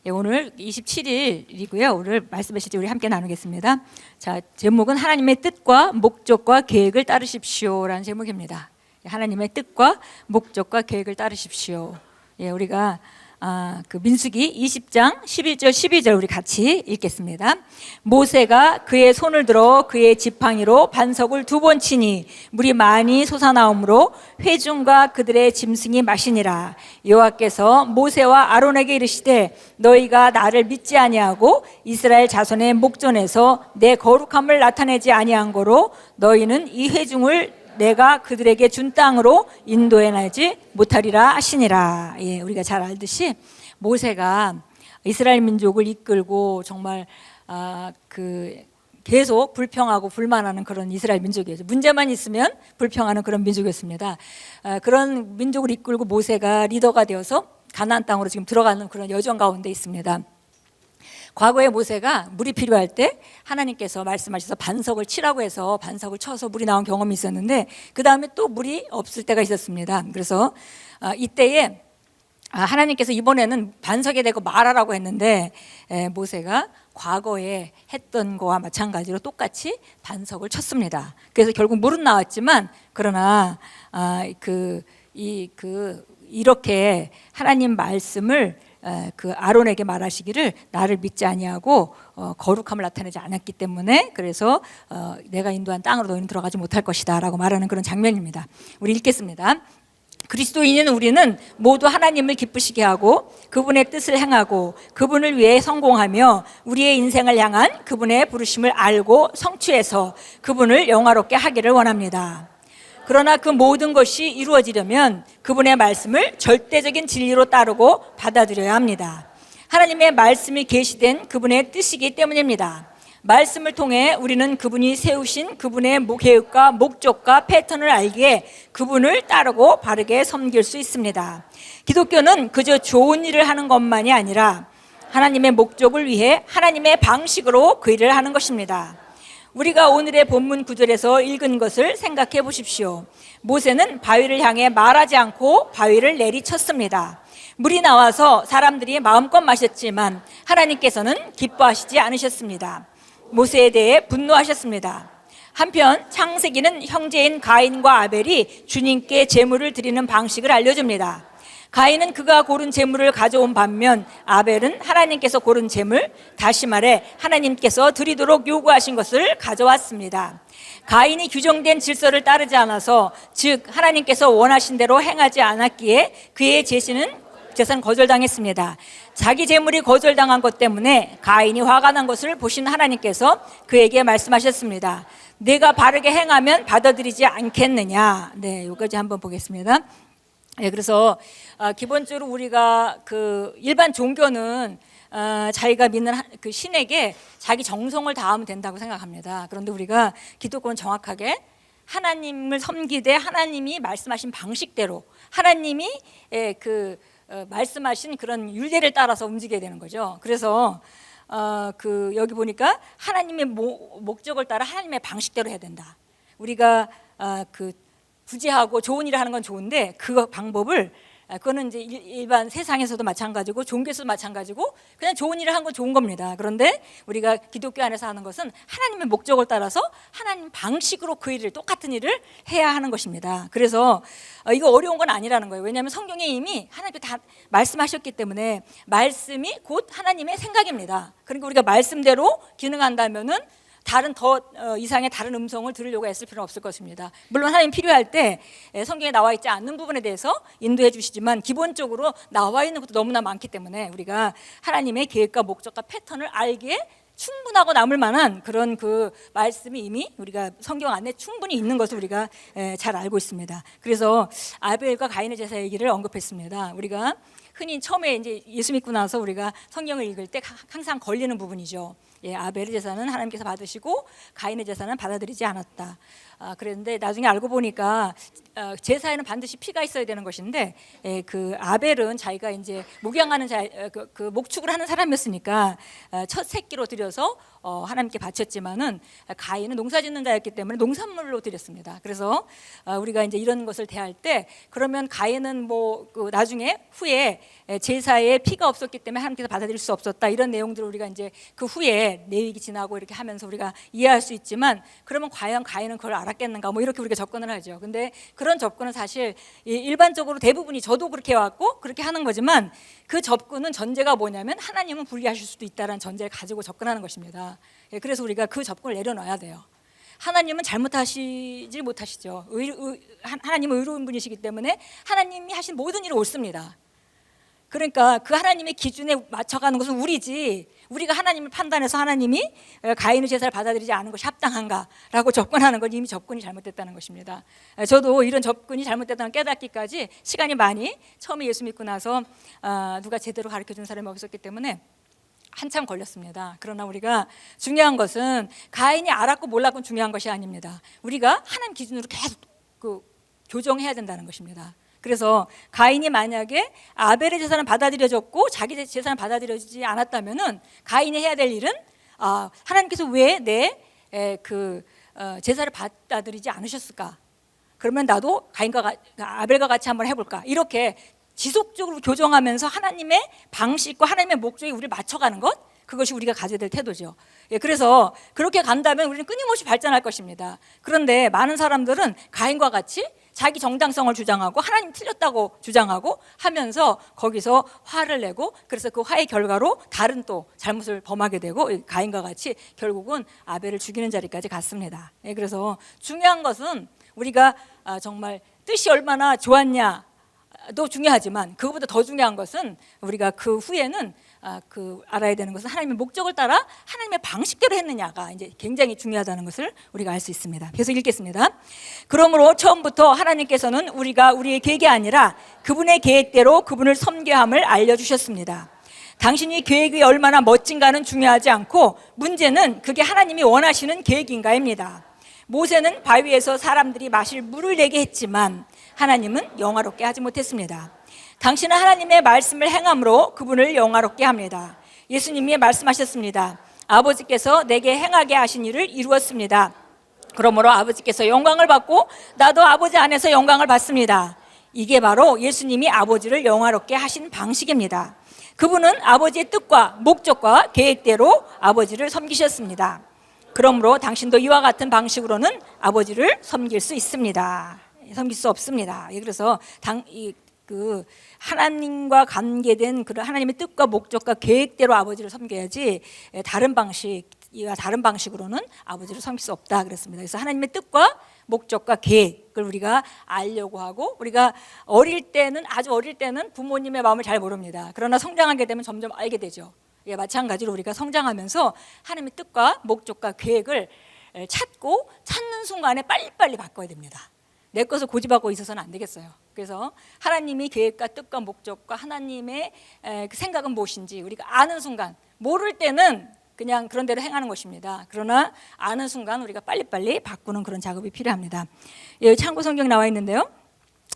예, 오늘 27일이고요. 오늘 말씀의 실제 우리 함께 나누겠습니다. 자, 제목은 하나님의 뜻과 목적과 계획을 따르십시오라는 제목입니다. 하나님의 뜻과 목적과 계획을 따르십시오. 예, 우리가 그 민수기 20장 11절 12절 우리 같이 읽겠습니다. 모세가 그의 손을 들어 그의 지팡이로 반석을 2번 치니 물이 많이 솟아나오므로 회중과 그들의 짐승이 마시니라. 여호와께서 모세와 아론에게 이르시되 너희가 나를 믿지 아니하고 이스라엘 자손의 목전에서 내 거룩함을 나타내지 아니한 거로 너희는 이 회중을 내가 그들에게 준 땅으로 인도해내지 못하리라 하시니라. 예, 우리가 잘 알듯이 모세가 이스라엘 민족을 이끌고 정말 계속 불평하고 불만하는 그런 이스라엘 민족이었죠. 문제만 있으면 불평하는 그런 민족이었습니다. 그런 민족을 이끌고 모세가 리더가 되어서 가나안 땅으로 지금 들어가는 그런 여정 가운데 있습니다. 과거에 모세가 물이 필요할 때 하나님께서 말씀하셔서 반석을 치라고 해서 반석을 쳐서 물이 나온 경험이 있었는데 그 다음에 또 물이 없을 때가 있었습니다. 그래서 이때에 하나님께서 이번에는 반석에 대고 말하라고 했는데 모세가 과거에 했던 거와 마찬가지로 똑같이 반석을 쳤습니다. 그래서 결국 물은 나왔지만 그러나 이렇게 하나님 말씀을 그 아론에게 말하시기를 나를 믿지 아니하고 거룩함을 나타내지 않았기 때문에 그래서 내가 인도한 땅으로 너희는 들어가지 못할 것이다 라고 말하는 그런 장면입니다. 우리 읽겠습니다. 그리스도인인 우리는 모두 하나님을 기쁘시게 하고 그분의 뜻을 행하고 그분을 위해 성공하며 우리의 인생을 향한 그분의 부르심을 알고 성취해서 그분을 영화롭게 하기를 원합니다. 그러나 그 모든 것이 이루어지려면 그분의 말씀을 절대적인 진리로 따르고 받아들여야 합니다. 하나님의 말씀이 계시된 그분의 뜻이기 때문입니다. 말씀을 통해 우리는 그분이 세우신 그분의 계획과 목적과 패턴을 알기에 그분을 따르고 바르게 섬길 수 있습니다. 기독교는 그저 좋은 일을 하는 것만이 아니라 하나님의 목적을 위해 하나님의 방식으로 그 일을 하는 것입니다. 우리가 오늘의 본문 구절에서 읽은 것을 생각해 보십시오. 모세는 바위를 향해 말하지 않고 바위를 내리쳤습니다. 물이 나와서 사람들이 마음껏 마셨지만 하나님께서는 기뻐하시지 않으셨습니다. 모세에 대해 분노하셨습니다. 한편 창세기는 형제인 가인과 아벨이 주님께 제물을 드리는 방식을 알려줍니다. 가인은 그가 고른 제물을 가져온 반면 아벨은 하나님께서 고른 제물, 다시 말해 하나님께서 드리도록 요구하신 것을 가져왔습니다. 가인이 규정된 질서를 따르지 않아서 즉 하나님께서 원하신 대로 행하지 않았기에 그의 제사는 거절당했습니다. 자기 제물이 거절당한 것 때문에 가인이 화가 난 것을 보신 하나님께서 그에게 말씀하셨습니다. 내가 바르게 행하면 받아들이지 않겠느냐. 네, 여기까지 한번 보겠습니다. 예, 그래서 기본적으로 우리가 그 일반 종교는 자기가 믿는 그 신에게 자기 정성을 다하면 된다고 생각합니다. 그런데 우리가 기독교는 정확하게 하나님을 섬기되 하나님이 말씀하신 방식대로 하나님이 말씀하신 그런 율례를 따라서 움직여야 되는 거죠. 그래서 여기 보니까 하나님의 목적을 따라 하나님의 방식대로 해야 된다. 우리가 부지하고 좋은 일을 하는 건 좋은데 그 방법을 그거는 이제 일반 세상에서도 마찬가지고 종교에서도 마찬가지고 그냥 좋은 일을 하는 건 좋은 겁니다. 그런데 우리가 기독교 안에서 하는 것은 하나님의 목적을 따라서 하나님 방식으로 그 일을 똑같은 일을 해야 하는 것입니다. 그래서 이거 어려운 건 아니라는 거예요. 왜냐하면 성경에 이미 하나님께 다 말씀하셨기 때문에 말씀이 곧 하나님의 생각입니다. 그러니까 우리가 말씀대로 기능한다면은 이상의 다른 음성을 들으려고 애쓸 필요는 없을 것입니다. 물론 하나님 필요할 때 성경에 나와 있지 않는 부분에 대해서 인도해 주시지만 기본적으로 나와 있는 것도 너무나 많기 때문에 우리가 하나님의 계획과 목적과 패턴을 알기에 충분하고 남을 만한 그런 그 말씀이 이미 우리가 성경 안에 충분히 있는 것을 우리가 잘 알고 있습니다. 그래서 아벨과 가인의 제사 얘기를 언급했습니다. 우리가 흔히 처음에 이제 예수 믿고 나서 우리가 성경을 읽을 때 항상 걸리는 부분이죠. 예, 아벨의 제사는 하나님께서 받으시고 가인의 제사는 받아들이지 않았다. 그랬는데 나중에 알고 보니까 제사에는 반드시 피가 있어야 되는 것인데 그 아벨은 자기가 이제 목양하는 그 목축을 하는 사람이었으니까 첫 새끼로 드려서 하나님께 바쳤지만은 가인은 농사짓는 자였기 때문에 농산물로 드렸습니다. 그래서 우리가 이제 이런 것을 대할 때 그러면 가인은 그 나중에 후에 제사에 피가 없었기 때문에 하나님께서 받아들일 수 없었다 이런 내용들을 우리가 이제 그 후에 내위기 지나고 이렇게 하면서 우리가 이해할 수 있지만 그러면 과연 가인은 그걸 알았겠는가 뭐 이렇게 우리가 접근을 하죠. 근데 그런 접근은 사실 일반적으로 대부분이 저도 그렇게 해왔고 그렇게 하는 거지만 그 접근은 전제가 뭐냐면 하나님은 불리하실 수도 있다는 전제를 가지고 접근하는 것입니다. 그래서 우리가 그 접근을 내려놔야 돼요. 하나님은 잘못하시지 못하시죠. 하나님은 의로운 분이시기 때문에 하나님이 하신 모든 일은 옳습니다. 그러니까 그 하나님의 기준에 맞춰가는 것은 우리지 우리가 하나님을 판단해서 하나님이 가인의 제사를 받아들이지 않은 것이 합당한가라고 접근하는 건 이미 접근이 잘못됐다는 것입니다. 저도 이런 접근이 잘못됐다는 깨닫기까지 시간이 많이 처음에 예수 믿고 나서 누가 제대로 가르쳐준 사람이 없었기 때문에 한참 걸렸습니다. 그러나 우리가 중요한 것은 가인이 알았고 몰랐고 중요한 것이 아닙니다. 우리가 하나님 기준으로 계속 교정해야 된다는 것입니다. 그래서 가인이 만약에 아벨의 제사는 받아들여졌고 자기 제사는 받아들여지지 않았다면은 가인이 해야 될 일은 하나님께서 왜 내 제사를 받아들이지 않으셨을까? 그러면 나도 아벨과 같이 한번 해볼까? 이렇게 지속적으로 교정하면서 하나님의 방식과 하나님의 목적에 우리를 맞춰가는 것, 그것이 우리가 가져야 될 태도죠. 그래서 그렇게 간다면 우리는 끊임없이 발전할 것입니다. 그런데 많은 사람들은 가인과 같이 자기 정당성을 주장하고 하나님 틀렸다고 주장하고 하면서 거기서 화를 내고 그래서 그 화의 결과로 다른 또 잘못을 범하게 되고 가인과 같이 결국은 아벨을 죽이는 자리까지 갔습니다. 그래서 중요한 것은 우리가 정말 뜻이 얼마나 좋았냐도 중요하지만 그것보다 더 중요한 것은 우리가 그 후에는 알아야 되는 것은 하나님의 목적을 따라 하나님의 방식대로 했느냐가 이제 굉장히 중요하다는 것을 우리가 알 수 있습니다. 계속 읽겠습니다. 그러므로 처음부터 하나님께서는 우리가 우리의 계획이 아니라 그분의 계획대로 그분을 섬겨함을 알려주셨습니다. 당신이 계획이 얼마나 멋진가는 중요하지 않고 문제는 그게 하나님이 원하시는 계획인가입니다. 모세는 바위에서 사람들이 마실 물을 내게 했지만 하나님은 영화롭게 하지 못했습니다. 당신은 하나님의 말씀을 행함으로 그분을 영화롭게 합니다. 예수님이 말씀하셨습니다. 아버지께서 내게 행하게 하신 일을 이루었습니다. 그러므로 아버지께서 영광을 받고 나도 아버지 안에서 영광을 받습니다. 이게 바로 예수님이 아버지를 영화롭게 하신 방식입니다. 그분은 아버지의 뜻과 목적과 계획대로 아버지를 섬기셨습니다. 그러므로 당신도 이와 같은 방식으로는 아버지를 섬길 수 있습니다. 섬길 수 없습니다. 그래서 하나님과 관계된 그런 하나님의 뜻과 목적과 계획대로 아버지를 섬겨야지 다른 방식으로는 아버지를 섬길 수 없다 그랬습니다. 그래서 하나님의 뜻과 목적과 계획을 우리가 알려고 하고 우리가 아주 어릴 때는 부모님의 마음을 잘 모릅니다. 그러나 성장하게 되면 점점 알게 되죠. 마찬가지로 우리가 성장하면서 하나님의 뜻과 목적과 계획을 찾는 순간에 빨리빨리 바꿔야 됩니다. 내 것을 고집하고 있어서는 안 되겠어요. 그래서 하나님이 계획과 뜻과 목적과 하나님의 그 생각은 무엇인지 우리가 아는 순간, 모를 때는 그냥 그런 대로 행하는 것입니다. 그러나 아는 순간 우리가 빨리빨리 바꾸는 그런 작업이 필요합니다. 여기 참고 성경 나와 있는데요.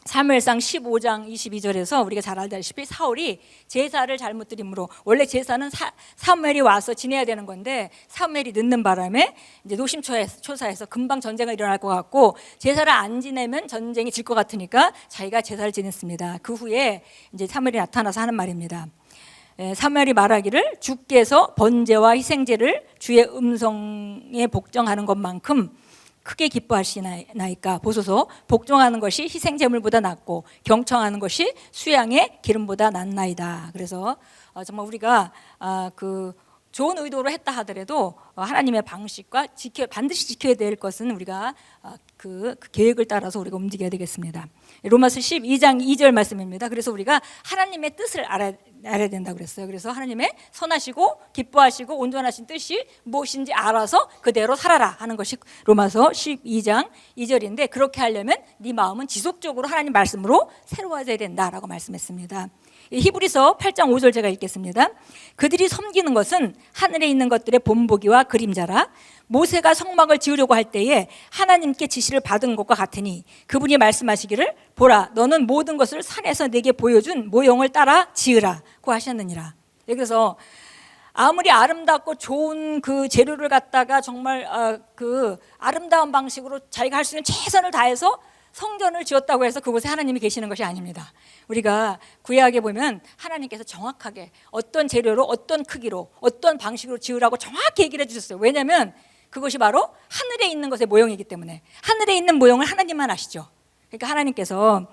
사무엘상 15장 22절에서 우리가 잘 알다시피 사울이 제사를 잘못 드림으로, 원래 제사는 사무엘이 와서 지내야 되는 건데 사무엘이 늦는 바람에 이제 노심초사해서 금방 전쟁이 일어날 것 같고 제사를 안 지내면 전쟁이 질 것 같으니까 자기가 제사를 지냈습니다. 그 후에 이제 사무엘이 나타나서 하는 말입니다. 사무엘이 말하기를 주께서 번제와 희생제를 주의 음성에 복종하는 것만큼 크게 기뻐하시나이까 보소서. 복종하는 것이 희생제물보다 낫고 경청하는 것이 수양의 기름보다 낫나이다. 그래서 정말 우리가 좋은 의도로 했다 하더라도 하나님의 방식과 반드시 지켜야 될 것은 우리가 그 계획을 따라서 우리가 움직여야 되겠습니다. 로마서 12장 2절 말씀입니다. 그래서 우리가 하나님의 뜻을 알아야 된다고 그랬어요. 그래서 하나님의 선하시고 기뻐하시고 온전하신 뜻이 무엇인지 알아서 그대로 살아라 하는 것이 로마서 12장 2절인데, 그렇게 하려면 네 마음은 지속적으로 하나님 말씀으로 새로워져야 된다라고 말씀했습니다. 히브리서 8장 5절 제가 읽겠습니다. 그들이 섬기는 것은 하늘에 있는 것들의 본보기와 그림자라. 모세가 성막을 지으려고 할 때에 하나님께 지시를 받은 것과 같으니 그분이 말씀하시기를 보라 너는 모든 것을 산에서 내게 보여준 모형을 따라 지으라 고 하셨느니라. 그래서 아무리 아름답고 좋은 그 재료를 갖다가 정말 그 아름다운 방식으로 자기가 할 수 있는 최선을 다해서 성전을 지었다고 해서 그곳에 하나님이 계시는 것이 아닙니다. 우리가 구약에 보면 하나님께서 정확하게 어떤 재료로 어떤 크기로 어떤 방식으로 지으라고 정확히 얘기를 해주셨어요. 왜냐하면 그것이 바로 하늘에 있는 것의 모형이기 때문에 하늘에 있는 모형을 하나님만 아시죠. 그러니까 하나님께서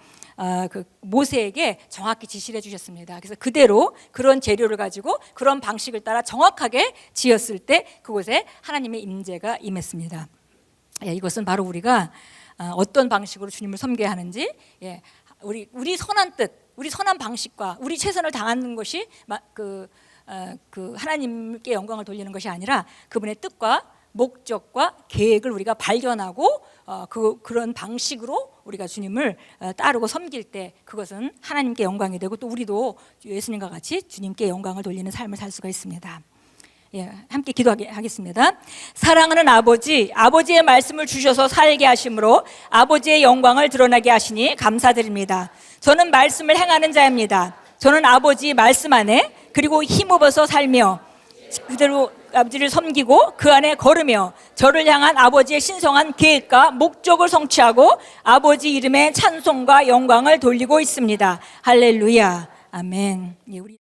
그 모세에게 정확히 지시를 해주셨습니다. 그래서 그대로 그런 재료를 가지고 그런 방식을 따라 정확하게 지었을 때 그곳에 하나님의 임재가 임했습니다. 이것은 바로 우리가 어떤 방식으로 주님을 섬겨야 하는지, 우리 선한 뜻, 우리 선한 방식과 우리 최선을 다하는 것이 그 하나님께 영광을 돌리는 것이 아니라 그분의 뜻과 목적과 계획을 우리가 발견하고 그런 방식으로 우리가 주님을 따르고 섬길 때 그것은 하나님께 영광이 되고 또 우리도 예수님과 같이 주님께 영광을 돌리는 삶을 살 수가 있습니다. 함께 기도하겠습니다. 사랑하는 아버지, 아버지의 말씀을 주셔서 살게 하심으로 아버지의 영광을 드러나게 하시니 감사드립니다. 저는 말씀을 행하는 자입니다. 저는 아버지 말씀 안에 그리고 힘입어서 살며 그대로 아버지를 섬기고 그 안에 걸으며 저를 향한 아버지의 신성한 계획과 목적을 성취하고 아버지 이름의 찬송과 영광을 돌리고 있습니다. 할렐루야. 아멘. 우리